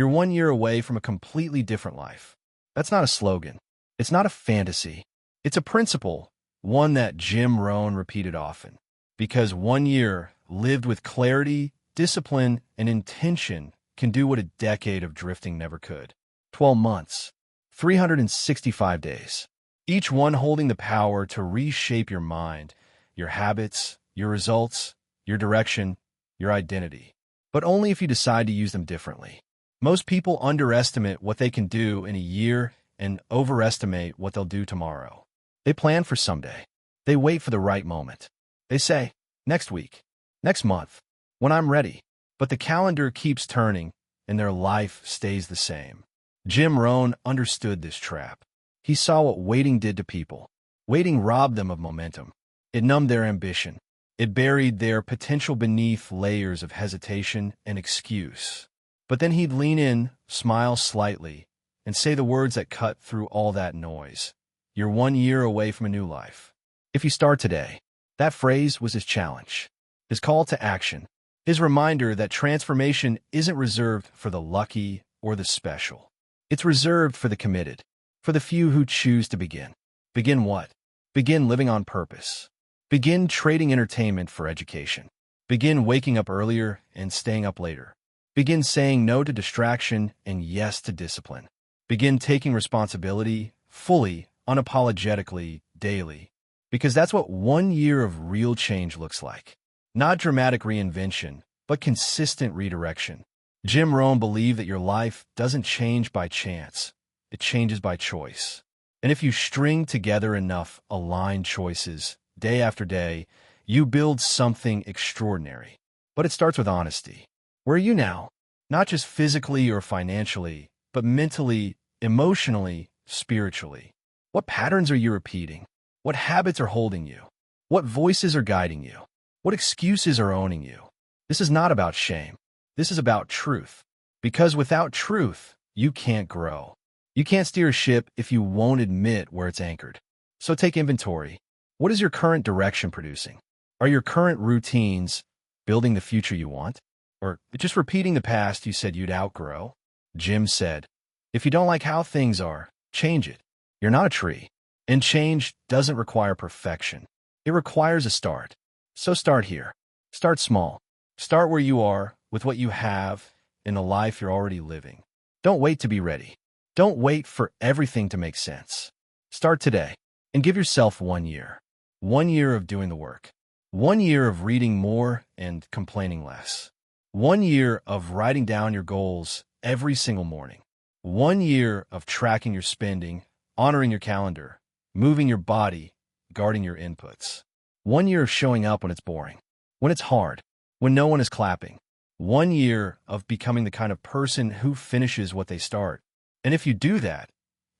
You're 1 year away from a completely different life. That's not a slogan. It's not a fantasy. It's a principle, one that Jim Rohn repeated often. Because 1 year lived with clarity, discipline, and intention can do what a decade of drifting never could. 12 months, 365 days, each one holding the power to reshape your mind, your habits, your results, your direction, your identity. But only if you decide to use them differently. Most people underestimate what they can do in a year and overestimate what they'll do tomorrow. They plan for someday. They wait for the right moment. They say, next week, next month, when I'm ready. But the calendar keeps turning, and their life stays the same. Jim Rohn understood this trap. He saw what waiting did to people. Waiting robbed them of momentum. It numbed their ambition. It buried their potential beneath layers of hesitation and excuse. But then he'd lean in, smile slightly, and say the words that cut through all that noise. You're 1 year away from a new life. If you start today. That phrase was his challenge, his call to action, his reminder that transformation isn't reserved for the lucky or the special. It's reserved for the committed, for the few who choose to begin. Begin what? Begin living on purpose. Begin trading entertainment for education. Begin waking up earlier and staying up later. Begin saying no to distraction and yes to discipline. Begin taking responsibility fully, unapologetically, daily. Because that's what 1 year of real change looks like. Not dramatic reinvention, but consistent redirection. Jim Rohn believed that your life doesn't change by chance. It changes by choice. And if you string together enough aligned choices, day after day, you build something extraordinary. But it starts with honesty. Where are you now? Not just physically or financially, but mentally, emotionally, spiritually. What patterns are you repeating? What habits are holding you? What voices are guiding you? What excuses are owning you? This is not about shame. This is about truth. Because without truth, you can't grow. You can't steer a ship if you won't admit where it's anchored. So take inventory. What is your current direction producing? Are your current routines building the future you want? Or just repeating the past you said you'd outgrow? Jim said, if you don't like how things are, change it. You're not a tree. And change doesn't require perfection. It requires a start. So start here. Start small. Start where you are, with what you have, in the life you're already living. Don't wait to be ready. Don't wait for everything to make sense. Start today and give yourself 1 year. 1 year of doing the work. 1 year of reading more and complaining less. 1 year of writing down your goals every single morning. 1 year of tracking your spending, honoring your calendar, moving your body, guarding your inputs. 1 year of showing up when it's boring, when it's hard, when no one is clapping. 1 year of becoming the kind of person who finishes what they start. And if you do that,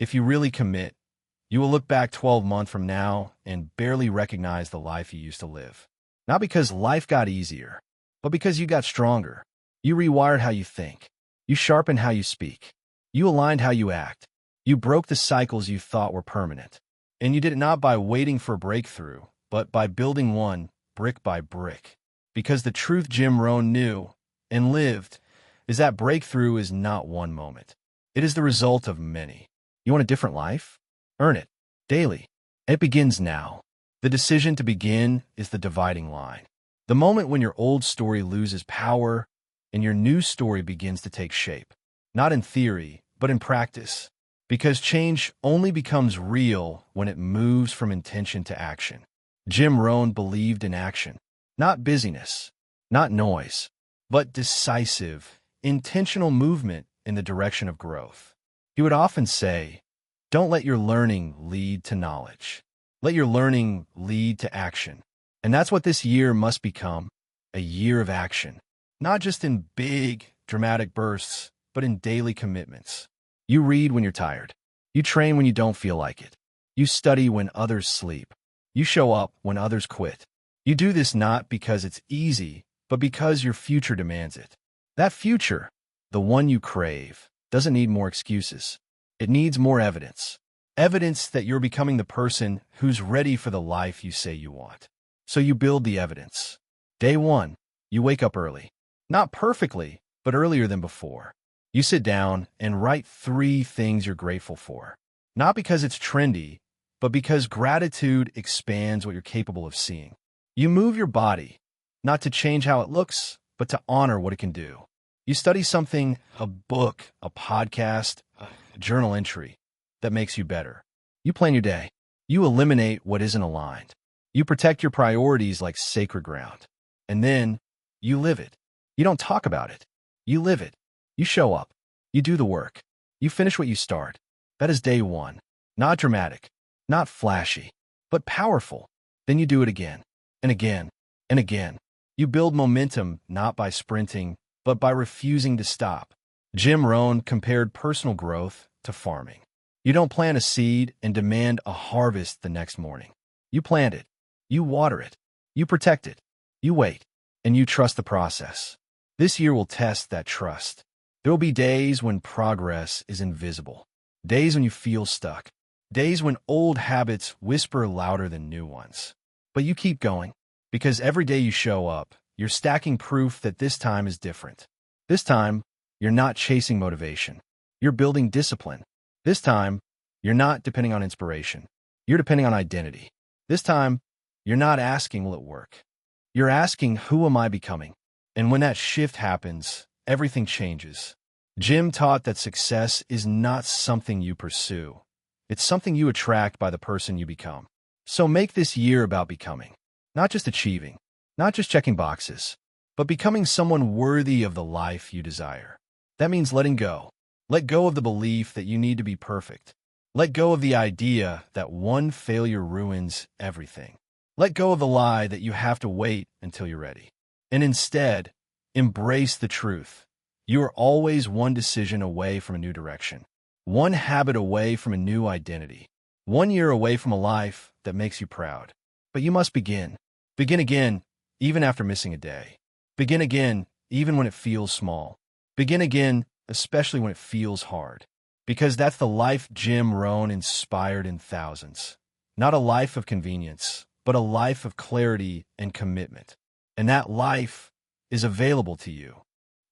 if you really commit, you will look back 12 months from now and barely recognize the life you used to live. Not because life got easier, but because you got stronger. You rewired how you think. You sharpened how you speak. You aligned how you act. You broke the cycles you thought were permanent. And you did it not by waiting for a breakthrough, but by building one brick by brick. Because the truth Jim Rohn knew and lived is that breakthrough is not one moment. It is the result of many. You want a different life? Earn it. Daily. It begins now. The decision to begin is the dividing line. The moment when your old story loses power and your new story begins to take shape. Not in theory, but in practice. Because change only becomes real when it moves from intention to action. Jim Rohn believed in action. Not busyness, not noise, but decisive, intentional movement in the direction of growth. He would often say, don't let your learning lead to knowledge. Let your learning lead to action. And that's what this year must become, a year of action. Not just in big, dramatic bursts, but in daily commitments. You read when you're tired. You train when you don't feel like it. You study when others sleep. You show up when others quit. You do this not because it's easy, but because your future demands it. That future, the one you crave, doesn't need more excuses. It needs more evidence. Evidence that you're becoming the person who's ready for the life you say you want. So you build the evidence. Day 1, you wake up early. Not perfectly, but earlier than before. You sit down and write 3 things you're grateful for. Not because it's trendy, but because gratitude expands what you're capable of seeing. You move your body, not to change how it looks, but to honor what it can do. You study something, a book, a podcast, a journal entry that makes you better. You plan your day. You eliminate what isn't aligned. You protect your priorities like sacred ground. And then you live it. You don't talk about it. You live it. You show up. You do the work. You finish what you start. That is day one. Not dramatic, not flashy, but powerful. Then you do it again and again and again. You build momentum not by sprinting, but by refusing to stop. Jim Rohn compared personal growth to farming. You don't plant a seed and demand a harvest the next morning. You plant it. You water it. You protect it. You wait. And you trust the process. This year will test that trust. There will be days when progress is invisible. Days when you feel stuck. Days when old habits whisper louder than new ones. But you keep going, because every day you show up, you're stacking proof that this time is different. This time, you're not chasing motivation. You're building discipline. This time, you're not depending on inspiration. You're depending on identity. This time, you're not asking, will it work? You're asking, who am I becoming? And when that shift happens, everything changes. Jim taught that success is not something you pursue. It's something you attract by the person you become. So make this year about becoming, not just achieving, not just checking boxes, but becoming someone worthy of the life you desire. That means letting go. Let go of the belief that you need to be perfect. Let go of the idea that one failure ruins everything. Let go of the lie that you have to wait until you're ready. And instead, embrace the truth. You are always one decision away from a new direction, one habit away from a new identity, 1 year away from a life that makes you proud. But you must begin. Begin again, even after missing a day. Begin again, even when it feels small. Begin again, especially when it feels hard. Because that's the life Jim Rohn inspired in thousands. Not a life of convenience, but a life of clarity and commitment. And that life is available to you.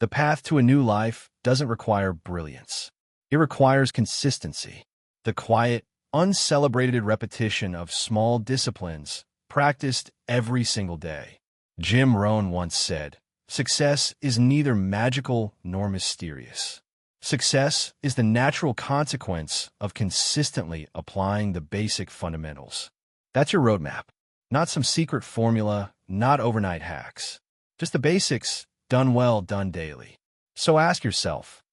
The path to a new life doesn't require brilliance. It requires consistency. The quiet, uncelebrated repetition of small disciplines practiced every single day. Jim Rohn once said, "Success is neither magical nor mysterious. Success is the natural consequence of consistently applying the basic fundamentals." That's your roadmap. Not some secret formula, not overnight hacks. Just the basics, done well, done daily. So ask yourself,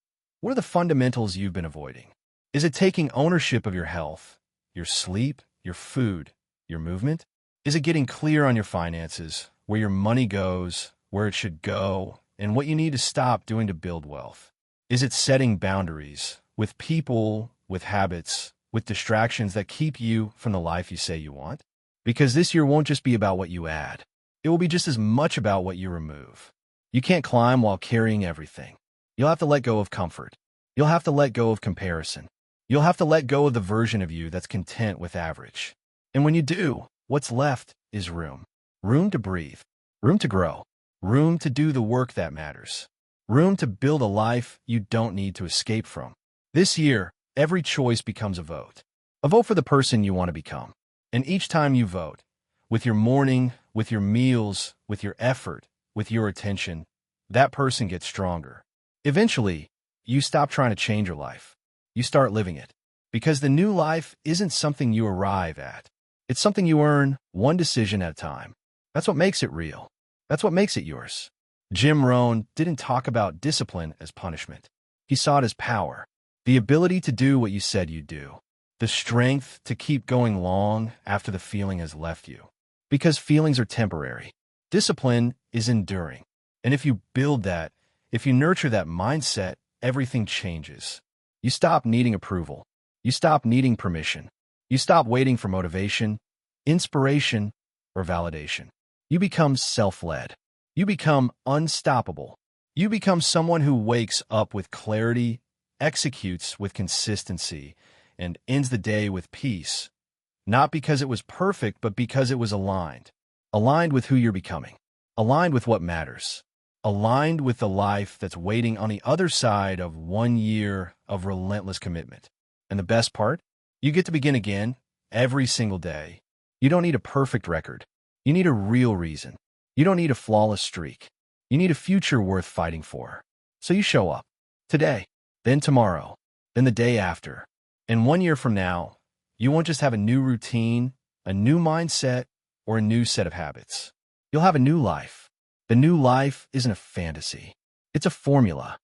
what are the fundamentals you've been avoiding? Is it taking ownership of your health, your sleep, your food, your movement? Is it getting clear on your finances, where your money goes, where it should go, and what you need to stop doing to build wealth? Is it setting boundaries with people, with habits, with distractions that keep you from the life you say you want? Because this year won't just be about what you add. It will be just as much about what you remove. You can't climb while carrying everything. You'll have to let go of comfort. You'll have to let go of comparison. You'll have to let go of the version of you that's content with average. And when you do, what's left is room. Room to breathe. Room to grow. Room to do the work that matters. Room to build a life you don't need to escape from. This year, every choice becomes a vote. A vote for the person you want to become. And each time you vote, with your morning, with your meals, with your effort, with your attention, that person gets stronger. Eventually, you stop trying to change your life. You start living it. Because the new life isn't something you arrive at. It's something you earn, one decision at a time. That's what makes it real. That's what makes it yours. Jim Rohn didn't talk about discipline as punishment. He saw it as power. The ability to do what you said you'd do. The strength to keep going long after the feeling has left you. Because feelings are temporary. Discipline is enduring. And if you build that, if you nurture that mindset, everything changes. You stop needing approval. You stop needing permission. You stop waiting for motivation, inspiration, or validation. You become self-led. You become unstoppable. You become someone who wakes up with clarity, executes with consistency, and ends the day with peace. Not because it was perfect, but because it was aligned. Aligned with who you're becoming. Aligned with what matters. aligned with the life that's waiting on the other side of 1 year of relentless commitment. And the best part? You get to begin again every single day. You don't need a perfect record. You need a real reason. You don't need a flawless streak. You need a future worth fighting for. So you show up today, then tomorrow, then the day after. And 1 year from now, you won't just have a new routine, a new mindset, or a new set of habits. You'll have a new life. The new life isn't a fantasy. It's a formula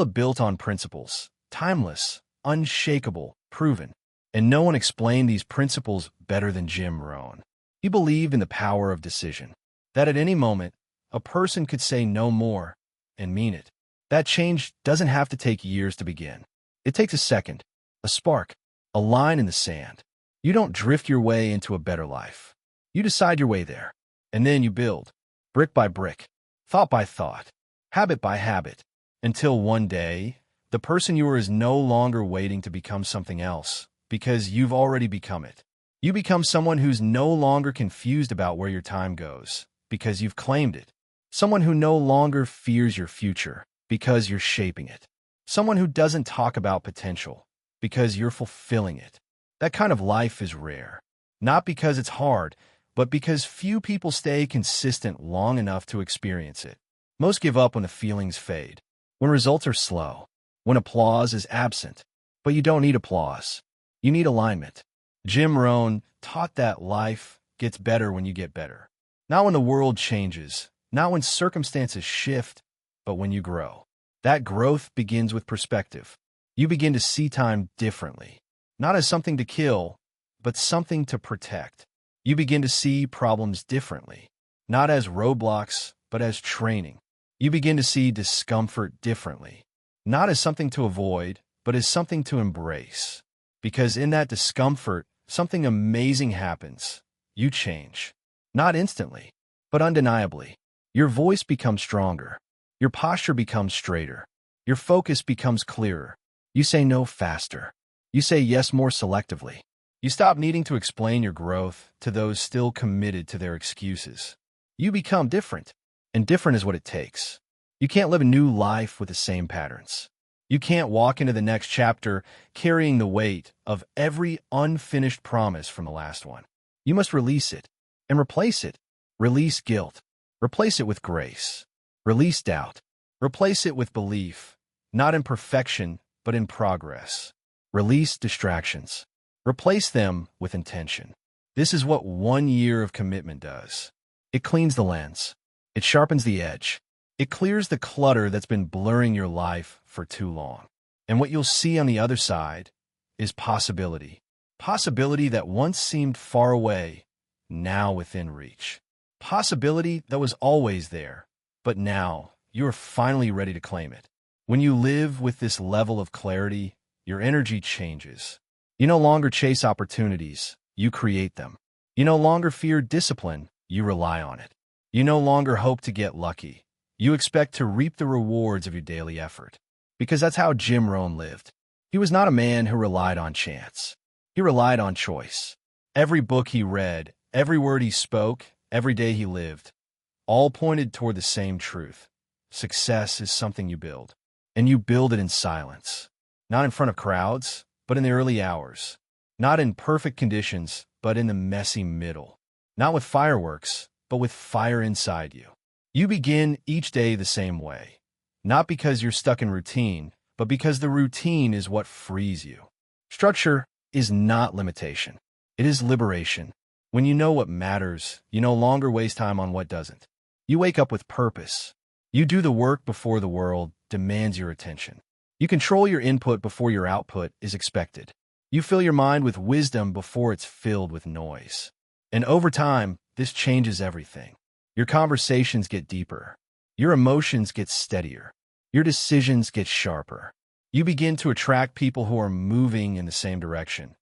built on principles, timeless, unshakable, proven. And no one explained these principles better than Jim Rohn. He believed in the power of decision, that at any moment, a person could say no more and mean it. That change doesn't have to take years to begin. It takes a second, a spark, a line in the sand. You don't drift your way into a better life. You decide your way there, and then you build, brick by brick, thought by thought, habit by habit, until one day, the person you are is no longer waiting to become something else, because you've already become it. You become someone who's no longer confused about where your time goes, because you've claimed it. Someone who no longer fears your future, because you're shaping it. Someone who doesn't talk about potential, because you're fulfilling it. That kind of life is rare. Not because it's hard, but because few people stay consistent long enough to experience it. Most give up when the feelings fade, when results are slow, when applause is absent. But you don't need applause. You need alignment. Jim Rohn taught that life gets better when you get better. Not when the world changes, not when circumstances shift, but when you grow. That growth begins with perspective. You begin to see time differently, not as something to kill, but something to protect. You begin to see problems differently, not as roadblocks, but as training. You begin to see discomfort differently, not as something to avoid, but as something to embrace. Because in that discomfort, something amazing happens. You change. Not instantly, but undeniably. Your voice becomes stronger. Your posture becomes straighter. Your focus becomes clearer. You say no faster. You say yes more selectively. You stop needing to explain your growth to those still committed to their excuses. You become different, and different is what it takes. You can't live a new life with the same patterns. You can't walk into the next chapter carrying the weight of every unfinished promise from the last one. You must release it and replace it. Release guilt. Replace it with grace. Release doubt. Replace it with belief, not in perfection, but in progress. Release distractions. Replace them with intention. This is what 1 year of commitment does. It cleans the lens. It sharpens the edge. It clears the clutter that's been blurring your life for too long. And what you'll see on the other side is possibility. Possibility that once seemed far away, now within reach. Possibility that was always there, but now you're finally ready to claim it. When you live with this level of clarity, your energy changes. You no longer chase opportunities, you create them. You no longer fear discipline, you rely on it. You no longer hope to get lucky. You expect to reap the rewards of your daily effort. Because that's how Jim Rohn lived. He was not a man who relied on chance. He relied on choice. Every book he read, every word he spoke, every day he lived, all pointed toward the same truth. Success is something you build. And you build it in silence. Not in front of crowds, but in the early hours. Not in perfect conditions, but in the messy middle. Not with fireworks, but with fire inside you. You begin each day the same way. Not because you're stuck in routine, but because the routine is what frees you. Structure is not limitation. It is liberation. When you know what matters, you no longer waste time on what doesn't. You wake up with purpose. You do the work before the world demands your attention. You control your input before your output is expected. You fill your mind with wisdom before it's filled with noise. And over time, this changes everything. Your conversations get deeper. Your emotions get steadier. Your decisions get sharper. You begin to attract people who are moving in the same direction.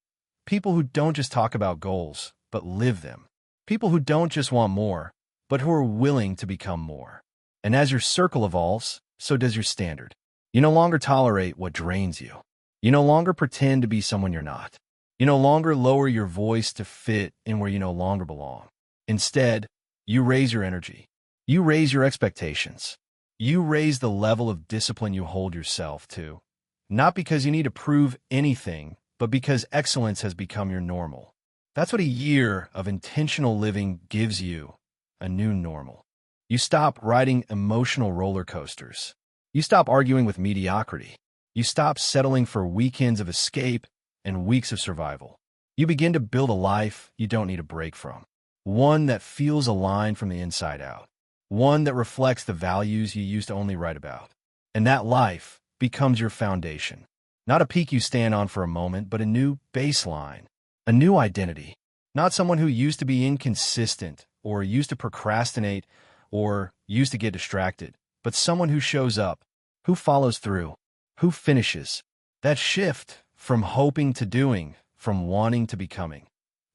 People who don't just talk about goals, but live them. People who don't just want more, but who are willing to become more. And as your circle evolves, so does your standard. You no longer tolerate what drains you. You no longer pretend to be someone you're not. You no longer lower your voice to fit in where you no longer belong. Instead, you raise your energy. You raise your expectations. You raise the level of discipline you hold yourself to, not because you need to prove anything, but because excellence has become your normal. That's what a year of intentional living gives you, a new normal. You stop riding emotional roller coasters. You stop arguing with mediocrity. You stop settling for weekends of escape and weeks of survival. You begin to build a life you don't need a break from, one that feels aligned from the inside out, one that reflects the values you used to only write about. And that life becomes your foundation. Not a peak you stand on for a moment, but a new baseline, a new identity. Not someone who used to be inconsistent or used to procrastinate or used to get distracted, but someone who shows up, who follows through, who finishes. That shift from hoping to doing, from wanting to becoming,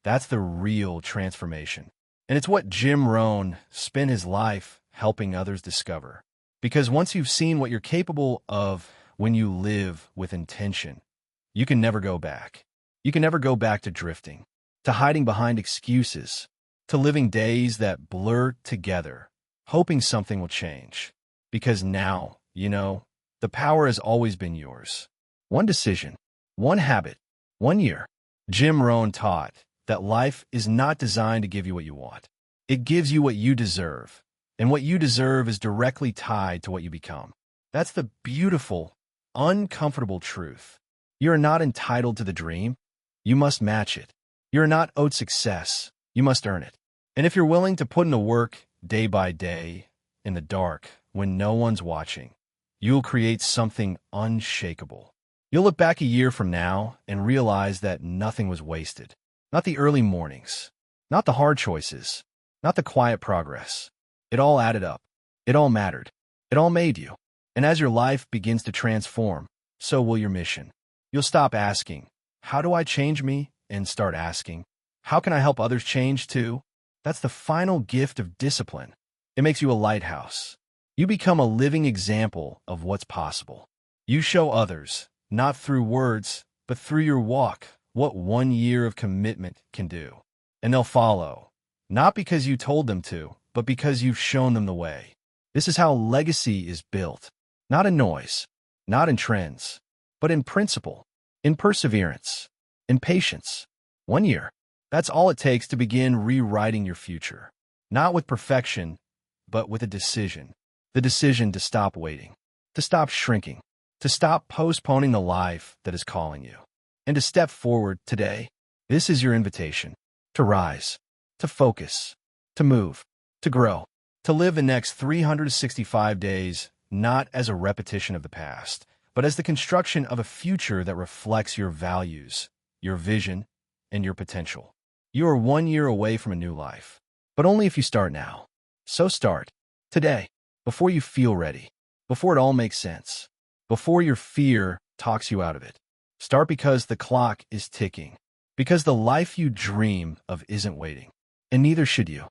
that's the real transformation. And it's what Jim Rohn spent his life helping others discover. Because once you've seen what you're capable of when you live with intention, you can never go back. You can never go back to drifting, to hiding behind excuses, to living days that blur together, hoping something will change. Because now, the power has always been yours. One decision, one habit, 1 year. Jim Rohn taught that life is not designed to give you what you want. It gives you what you deserve, and what you deserve is directly tied to what you become. That's the beautiful, uncomfortable truth. You're not entitled to the dream. You must match it. You're not owed success. You must earn it. And if you're willing to put in the work day by day, in the dark, when no one's watching, you'll create something unshakable. You'll look back a year from now and realize that nothing was wasted. Not the early mornings, not the hard choices, not the quiet progress. It all added up. It all mattered. It all made you. And as your life begins to transform, so will your mission. You'll stop asking, "How do I change me?" and start asking, "How can I help others change too?" That's the final gift of discipline. It makes you a lighthouse. You become a living example of what's possible. You show others, not through words, but through your walk, what 1 year of commitment can do. And they'll follow, not because you told them to, but because you've shown them the way. This is how legacy is built, not in noise, not in trends, but in principle, in perseverance, in patience. 1 year. That's all it takes to begin rewriting your future. Not with perfection, but with a decision. The decision to stop waiting, to stop shrinking, to stop postponing the life that is calling you, and to step forward today. This is your invitation to rise, to focus, to move, to grow, to live the next 365 days, not as a repetition of the past, but as the construction of a future that reflects your values, your vision, and your potential. You are 1 year away from a new life, but only if you start now. So start today, before you feel ready, before it all makes sense, before your fear talks you out of it. Start because the clock is ticking, because the life you dream of isn't waiting, and neither should you.